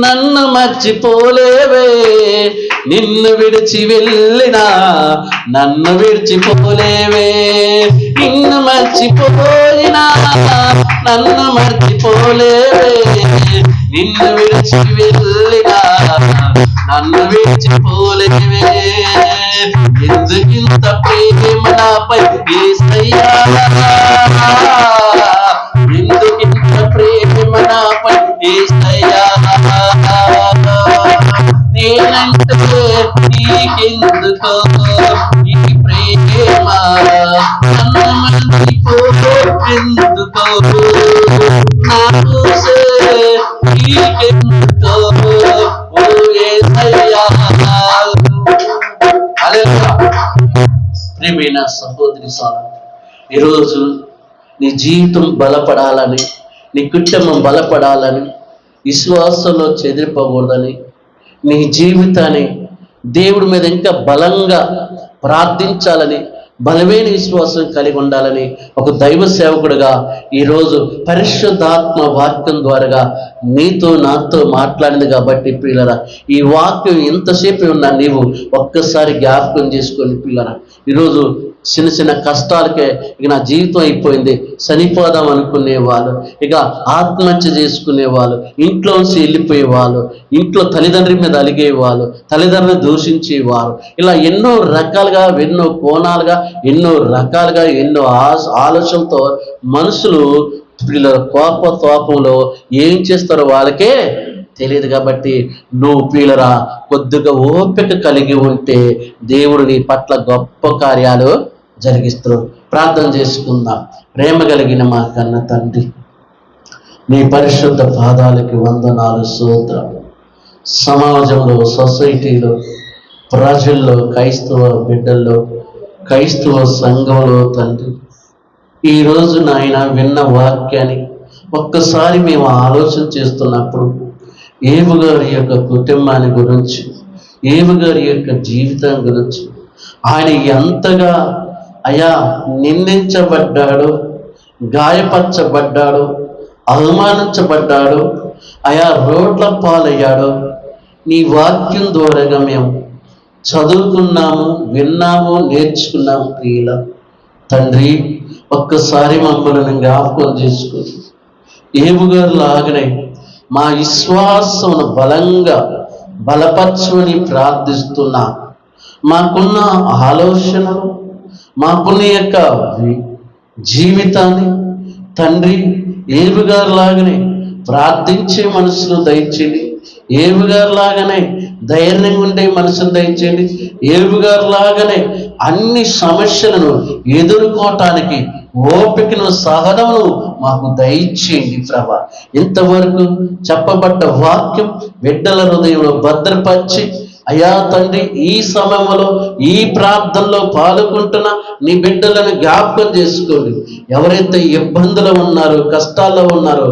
C: నన్ను మర్చిపోలేవే, నిన్ను విడిచి వెళ్ళినా నన్ను విడిచిపోలేవే, నిన్ను మర్చిపోయినా నన్ను మర్చిపోలేవే, నిన్ను విడిచి వెళ్ళినా నన్ను విడిచిపోలేవే. ఎందుకింత ప్రేమ నాపై యేసయ్యా, ఎందుకింత ప్రేమ నాపై యేసయ్యా, నేనంటే నీకెందుకో ఈ ప్రేమ, నన్ను మర్చిపోవెందుకో, నాకు నీకెందుకో ఓ యేసయ్యా. హల్లెలూయా. ప్రియమైన సహోదరి సోదరులు, ఈరోజు నీ జీవితం బలపడాలని, నీ కుటుంబం బలపడాలని, విశ్వాసంలో చెదిరిపోకూడదని, నీ జీవితాన్ని దేవుడి మీద ఇంకా బలంగా ప్రార్థించాలని, బలమైన విశ్వాసం కలిగి ఉండాలని ఒక దైవ సేవకుడిగా ఈరోజు పరిశుద్ధాత్మ వాక్యం ద్వారా నీతో నాతో మాట్లాడింది కాబట్టి ప్రియులారా, ఈ వాక్యం ఎంతసేపు ఉన్నా నీవు ఒక్కసారి జ్ఞాపకం చేసుకొని ప్రియులారా, ఈరోజు చిన్న చిన్న కష్టాలకే ఇక నా జీవితం అయిపోయింది, చనిపోదాం అనుకునే వాళ్ళు, ఇక ఆత్మహత్య చేసుకునే వాళ్ళు, ఇంట్లో నుంచి వెళ్ళిపోయేవాళ్ళు, ఇంట్లో తల్లిదండ్రుల మీద అలిగేవాళ్ళు, తల్లిదండ్రులు దూషించేవారు, ఇలా ఎన్నో రకాలుగా, ఎన్నో కోణాలుగా, ఎన్నో రకాలుగా, ఎన్నో ఆలోచనలతో మనుషులు వీళ్ళ కోపంలో ఏం చేస్తారో వాళ్ళకే తెలియదు. కాబట్టి నువ్వు ప్రియులరా కొద్దిగా ఓపిక కలిగి ఉంటే దేవుడు నీ పట్ల గొప్ప కార్యాలు జరిగిస్తున్నాడు. ప్రార్థన చేసుకుందాం. ప్రేమ కలిగిన మా కన్న తండ్రి, నీ పరిశుద్ధ పాదాలకి వందనాలు, స్తోత్రం. సమాజంలో, సొసైటీలో, ప్రజల్లో, క్రైస్తవ బిడ్డల్లో, క్రైస్తవ సంఘంలో తండ్రి, ఈరోజు నాయన విన్న వాక్యాన్ని ఒక్కసారి మేము ఆలోచన చేస్తున్నప్పుడు ఏబు గారి యొక్క కుటుంబాన్ని గురించి, ఏబు గారి యొక్క జీవితం గురించి, ఆయన ఎంతగా అయా నిందించబడ్డాడు, గాయపరచబడ్డాడు, అవమానించబడ్డాడు, అయా రోడ్ల పాలయ్యాడు. నీ వాక్యం ద్వారాగా మేము చదువుకున్నాము, విన్నాము, నేర్చుకున్నాము. ప్రియుల తండ్రి, ఒక్కసారి మమ్మల్ని జ్ఞాపకం చేసుకుని ఏబు గారు లాగానే మా విశ్వాసమును బలంగా బలపరచమని ప్రార్థిస్తున్నా. మాకున్న ఆలోచనలు, మాకున్న యొక్క జీవితాన్ని తండ్రి ఏబు గారు లాగానే ప్రార్థించే మనసును దయచేయండి. ఏబు గారు లాగానే ధైర్యంగా ఉండే మనసును దయచేయండి. ఏబు గారు లాగానే అన్ని సమస్యలను ఎదుర్కోవటానికి ఓపికను సహనమును మాకు దయచేయండి ప్రభా. ఇంతవరకు చెప్పబడ్డ వాక్యం బిడ్డల హృదయంలో భద్రపరిచి అయ్యా తండ్రి, ఈ సమయంలో ఈ ప్రార్థనలో పాల్గొంటున్న నీ బిడ్డలను జ్ఞాపకం చేసుకోండి. ఎవరైతే ఇబ్బందులు ఉన్నారో, కష్టాల్లో ఉన్నారో,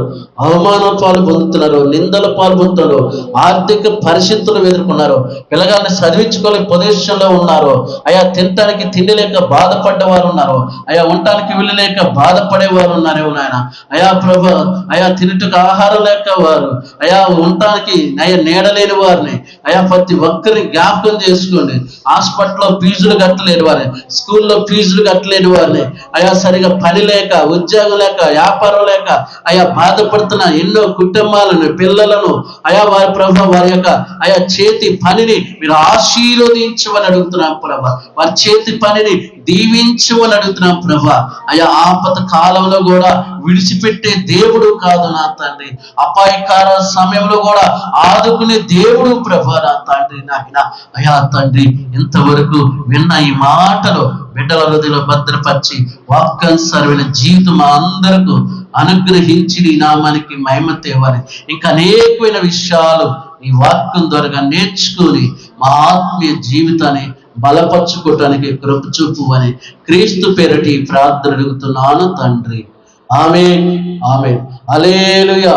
C: అవమాన పాలు పొందుతున్నారో, నిందల పాలు పొందుతున్నారో, ఆర్థిక పరిస్థితులు ఎదుర్కొన్నారో, పిల్లగాన్ని చదివించుకోలేని పొజిషన్లో ఉన్నారో, అయా తినటానికి తిండి లేక బాధపడ్డవారు ఉన్నారో, అయా ఉండటానికి వీళ్ళు లేక బాధపడేవారు ఉన్నారేమో నాయన. అయా ప్రభా, అయా తినటకు ఆహారం లేక వారు, అయా ఉండటానికి అయా నీడలేని వారిని, అయా ప్రతి ఒక్కరిని జ్ఞాపకం చేసుకోండి. హాస్పిటల్లో ఫీజులు కట్టలేని వారిని, స్కూల్లో ఫీజులు కట్టలేని వారిని, అయా సరిగా పని లేక, ఉద్యోగం లేక, వ్యాపారం లేక అయా బాధపడుతున్న ఎన్నో కుటుంబాలను, పిల్లలను అయా వారి ప్రభా వారి యొక్క అయా చేతి పనిని మీరు ఆశీర్వదించమని అడుగుతున్నాం ప్రభా. వారి చేతి పనిని దీవించమని అడుగుతున్నాం ప్రభా. అయా ఆపద కాలంలో కూడా విడిచిపెట్టే దేవుడు కాదు నా తండ్రి. అపాయకార సమయంలో కూడా ఆదుకునే దేవుడు ప్రభా నా తండ్రి. నాయన అయా తండ్రి, ఇంతవరకు విన్న ఈ మాటలు బిడ్డల హృదయంలో భద్రపరిచి వాక్యానుసారమైన జీవితం అందరకు అనుగ్రహించి నీ నామానికి మహిమ తేవాలి. ఇంకా అనేకమైన విషయాలు ఈ వాక్యం ద్వారా నేర్చుకుని మా ఆత్మీయ జీవితాన్ని బలపరచుకోవటానికి కృప చూపు అని క్రీస్తు పేరటి ప్రార్థన అడుగుతున్నాను తండ్రి. ఆమేన్, ఆమేన్. హల్లెలూయా,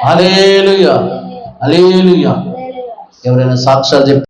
C: హల్లెలూయా, హల్లెలూయా. ఎవరైనా సాక్ష్యాలు చెప్పి